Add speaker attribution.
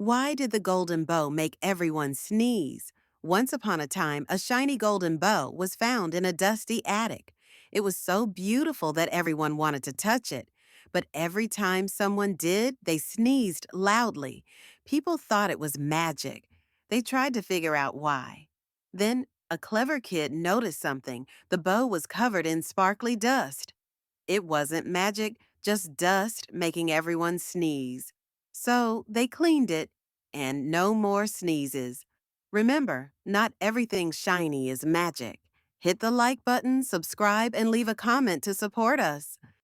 Speaker 1: Why did the golden bow make everyone sneeze? Once upon a time, a shiny golden bow was found in a dusty attic. It was so beautiful that everyone wanted to touch it. But every time someone did, they sneezed loudly. People thought it was magic. They tried to figure out why. Then, a clever kid noticed something. The bow was covered in sparkly dust. It wasn't magic, just dust making everyone sneeze. So they cleaned it, and no more sneezes. Remember, not everything shiny is magic. Hit the like button, subscribe, and leave a comment to support us.